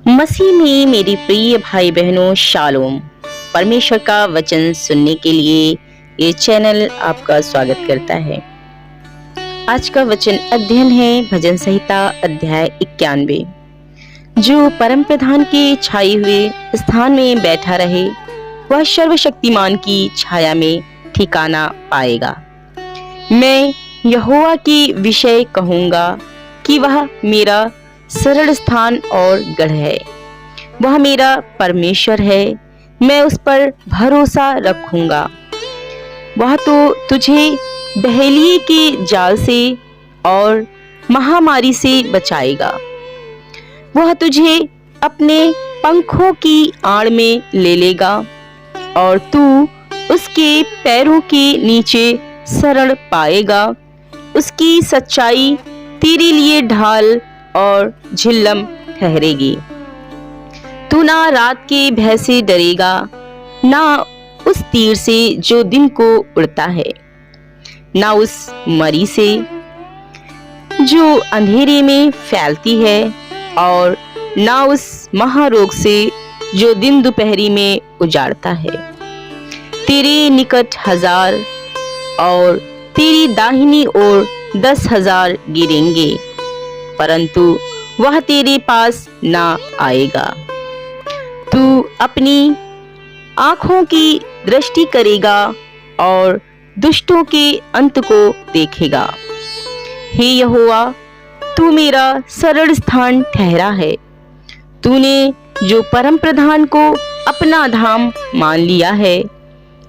मसीह में मेरे प्रिय भाई बहनों, शालोम। परमेश्वर का वचन सुनने के लिए ये चैनल आपका स्वागत करता है। आज का वचन अध्ययन है भजन संहिता अध्याय 91। जो परम प्रधान के छाए हुए स्थान में बैठा रहे, वह सर्वशक्तिमान की छाया में ठिकाना पाएगा। मैं यहोवा के विषय कहूँगा कि वह मेरा सरल स्थान और गढ़ है। वह मेरा परमेश्वर है, मैं उस पर भरोसा रखूंगा। वह तो तुझे बहेलिए के जाल से और महामारी से बचाएगा। वह तुझे अपने पंखों की आड़ में ले लेगा और तू उसके पैरों के नीचे शरण पाएगा। उसकी सच्चाई तेरे लिए ढाल और झिल्लम ठहरेगी। तू ना रात के भय से डरेगा, ना उस तीर से जो दिन को उड़ता है, ना उस मरी से जो अंधेरे में फैलती है, और ना उस महारोग से जो दिन दोपहरी में उजाड़ता है। तेरे निकट 1000 और तेरी दाहिनी ओर 10,000 गिरेंगे, परंतु वह तेरे पास ना आएगा। तू अपनी आंखों की दृष्टि करेगा और दुष्टों के अंत को देखेगा। हे यहोवा, तू मेरा सरल स्थान ठहरा है। तूने जो परम प्रधान को अपना धाम मान लिया है,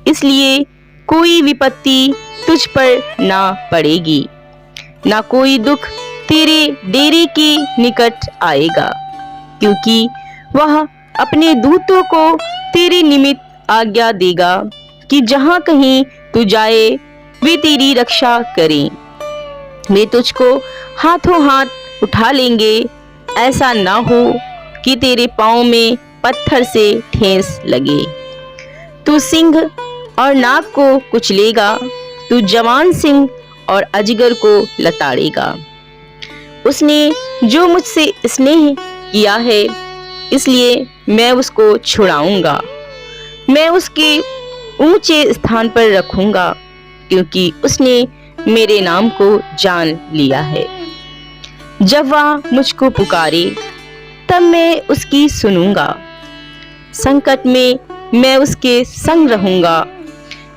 इसलिए कोई विपत्ति तुझ पर ना पड़ेगी, ना कोई दुख तेरे डेरे के निकट आएगा, क्योंकि वह अपने दूतों को तेरे निमित्त आज्ञा देगा कि जहां कहीं तू जाए वे तेरी रक्षा करें। वे तुझको हाथों हाथ उठा लेंगे, ऐसा ना हो कि तेरे पांव में पत्थर से ठेस लगे। तू सिंह और नाग को कुचलेगा, तू जवान सिंह और अजगर को लताड़ेगा। उसने जो मुझसे स्नेह किया है, इसलिए मैं उसको छुड़ाऊंगा। मैं उसके ऊंचे स्थान पर रखूंगा, क्योंकि उसने मेरे नाम को जान लिया है। जब वह मुझको पुकारे, तब मैं उसकी सुनूंगा। संकट में मैं उसके संग रहूंगा।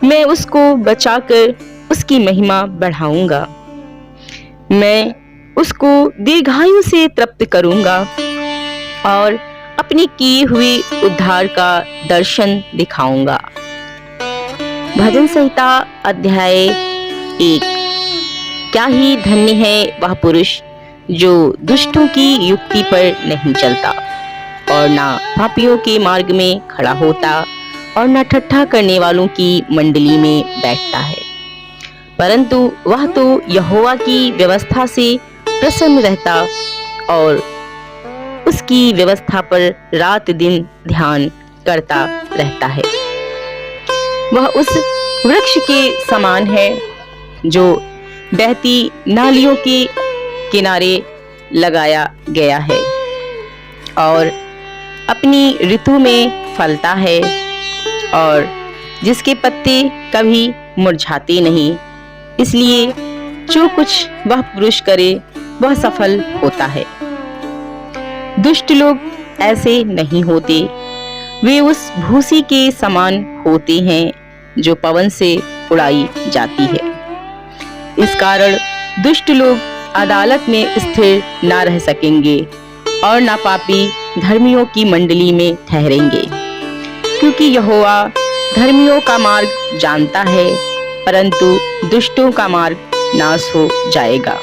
मैं उसको बचाकर उसकी महिमा बढ़ाऊंगा। मैं उसको दीर्घायु से तृप्त करूंगा और अपने किए हुए उद्धार का दर्शन दिखाऊंगा। भजन संहिता अध्याय 1। क्या ही धन्य है वह पुरुष जो दुष्टों की युक्ति पर नहीं चलता, और ना पापियों के मार्ग में खड़ा होता, और ना ठट्ठा करने वालों की मंडली में बैठता है, परंतु वह तो यहोवा की व्यवस्था से प्रसन्न रहता और उसकी व्यवस्था पर रात दिन ध्यान करता रहता है। वह उस वृक्ष के समान है जो बहती नालियों के किनारे लगाया गया है और अपनी ऋतु में फलता है, और जिसके पत्ते कभी मुरझाते नहीं। इसलिए जो कुछ वह पुरुष करे वह सफल होता है। दुष्ट लोग ऐसे नहीं होते, वे उस भूसी के समान होते हैं जो पवन से उड़ाई जाती है। इस कारण दुष्ट लोग अदालत में स्थिर ना रह सकेंगे, और ना पापी धर्मियों की मंडली में ठहरेंगे, क्योंकि यहोवा धर्मियों का मार्ग जानता है, परंतु दुष्टों का मार्ग नाश हो जाएगा।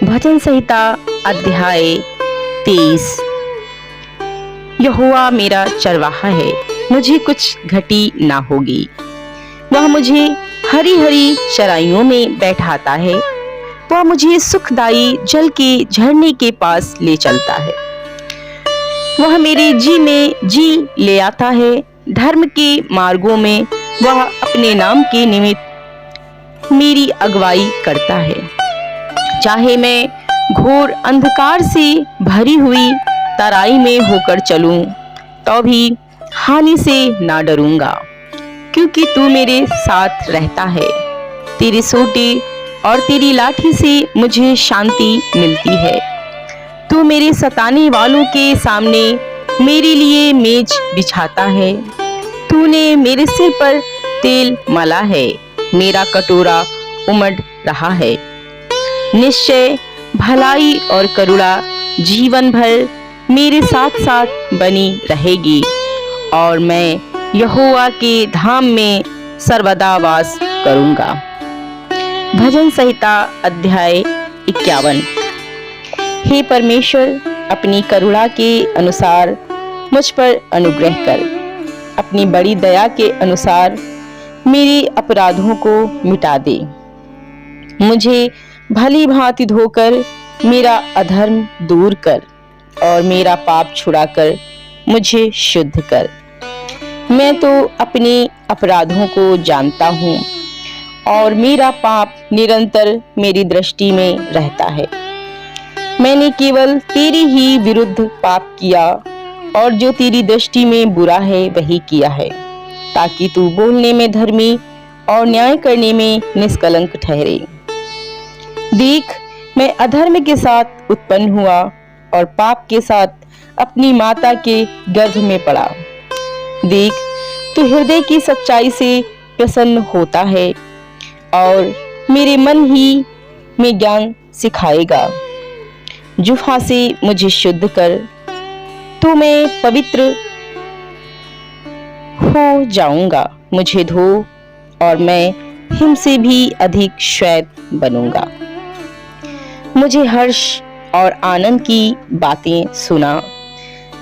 भजन संहिता अध्याय 23। यहोवा मेरा चरवाहा है, मुझे कुछ घटी ना होगी। वह मुझे हरी हरी चराइयों में बैठाता है। वह मुझे सुखदाई जल के झरने के पास ले चलता है। वह मेरे जी में जी ले आता है। धर्म के मार्गों में वह अपने नाम के निमित्त मेरी अगुवाई करता है। चाहे मैं घोर अंधकार से भरी हुई तराई में होकर चलूं तो भी हानि से ना डरूंगा, क्योंकि तू मेरे साथ रहता है। तेरे सोटे और तेरी लाठी से मुझे शांति मिलती है। तू मेरे सताने वालों के सामने मेरे लिए मेज बिछाता है। तूने मेरे सिर पर तेल मला है, मेरा कटोरा उमड़ रहा है। निश्चय भलाई और करुणा जीवन भर मेरे साथ साथ बनी रहेगी, और मैं यहोवा के धाम में सर्वदा वास करूंगा। भजन संहिता अध्याय 51। हे परमेश्वर, अपनी करुणा के अनुसार मुझ पर अनुग्रह कर। अपनी बड़ी दया के अनुसार मेरे अपराधों को मिटा दे। मुझे भली भांति धोकर मेरा अधर्म दूर कर, और मेरा पाप छुड़ाकर मुझे शुद्ध कर। मैं तो अपने अपराधों को जानता हूँ, और मेरा पाप निरंतर मेरी दृष्टि में रहता है। मैंने केवल तेरी ही विरुद्ध पाप किया, और जो तेरी दृष्टि में बुरा है वही किया है, ताकि तू बोलने में धर्मी और न्याय करने में निष्कलंक ठहरे। देख, मैं अधर्म के साथ उत्पन्न हुआ, और पाप के साथ अपनी माता के गर्भ में पड़ा। देख, तू हृदय की सच्चाई से प्रसन्न होता है, और मेरे मन ही में ज्ञान सिखाएगा। जुफा से मुझे शुद्ध कर, तो मैं पवित्र हो जाऊंगा। मुझे धो, और मैं हिम से भी अधिक श्वेत बनूंगा। मुझे हर्ष और आनंद की बातें सुना,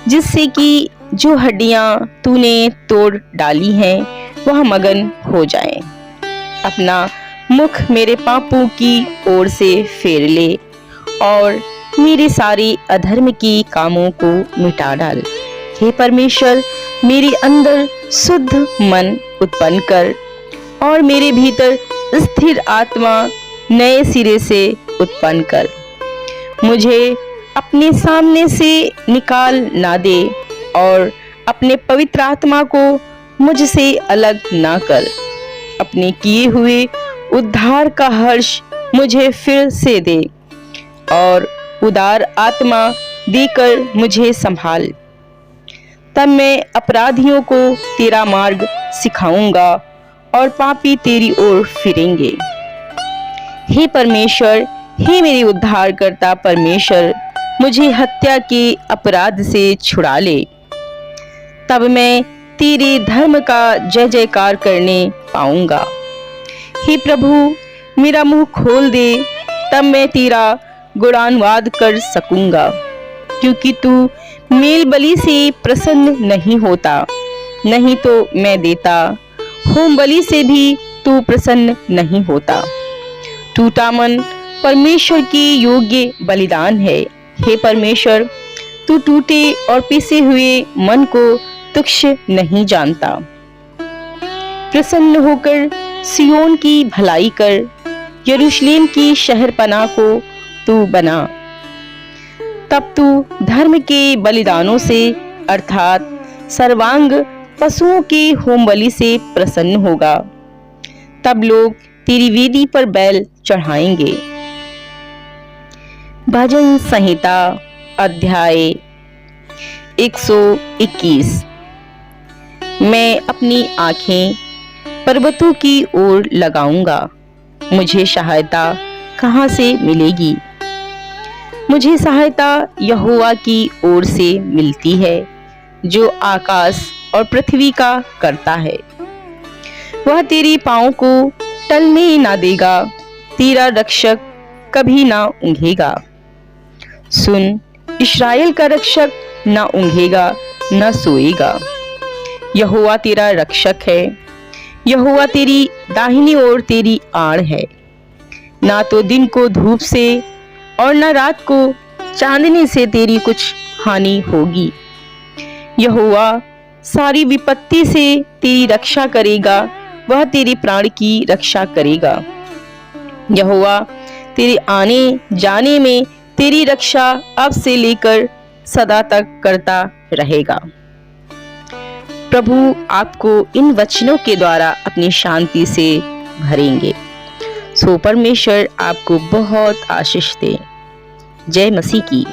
जिससे कि जो हड्डियां तूने तोड़ डाली हैं वह मगन हो जाएं। अपना मुख मेरे पापों की ओर से फेर ले, और मेरे सारे अधर्म की कामों को मिटा डाल। हे परमेश्वर, मेरे अंदर शुद्ध मन उत्पन्न कर, और मेरे भीतर स्थिर आत्मा नए सिरे से उत्पन्न कर। मुझे अपने सामने से निकाल ना दे, और अपने पवित्र आत्मा को मुझसे अलग ना कर। अपने किए हुए उद्धार का हर्ष मुझे फिर से दे, और उदार आत्मा देकर मुझे संभाल। तब मैं अपराधियों को तेरा मार्ग सिखाऊंगा, और पापी तेरी ओर फिरेंगे। हे परमेश्वर, हे मेरे उद्धारकर्ता परमेश्वर, मुझे हत्या के अपराध से छुड़ा ले। तब मैं तेरे धर्म का जय जयकार करने पाऊंगा। हे प्रभु, मेरा मुंह खोल दे, तब मैं तेरा गुणानुवाद कर सकूंगा, क्योंकि तू मेल बलि से प्रसन्न नहीं होता, नहीं तो मैं देता। होम बलि से भी तू प्रसन्न नहीं होता। टूटा मन परमेश्वर की योग्य बलिदान है। हे परमेश्वर, तू टूटे और पिसे हुए मन को तुच्छ नहीं जानता। प्रसन्न होकर सियोन की भलाई कर, यरूशलेम की शहरपनाह को तू बना। तब तू धर्म के बलिदानों से अर्थात सर्वांग पशुओं के होमबलि से प्रसन्न होगा। तब लोग तेरी वेदी पर बैल चढ़ाएंगे। भजन संहिता अध्याय 121। मैं अपनी आंखें पर्वतों की ओर लगाऊंगा। मुझे सहायता कहाँ से मिलेगी? मुझे सहायता यहोवा की ओर से मिलती है, जो आकाश और पृथ्वी का करता है। वह तेरी पाँव को टलने ना देगा, तेरा रक्षक कभी ना ऊँघेगा। सुन, इस्राएल का रक्षक ना ऊँघेगा न सोएगा। यहोवा तेरा रक्षक है, यहोवा तेरी दाहिनी ओर तेरी आड़ है। ना तो दिन को धूप से और न रात को चांदनी से तेरी कुछ हानि होगी। यहोवा सारी विपत्ति से तेरी रक्षा करेगा, वह तेरे प्राण की रक्षा करेगा। यहोवा तेरे आने जाने में तेरी रक्षा अब से लेकर सदा तक करता रहेगा। प्रभु आपको इन वचनों के द्वारा अपनी शांति से भरेंगे। सो परमेश्वर आपको बहुत आशीष दे। जय मसीह की।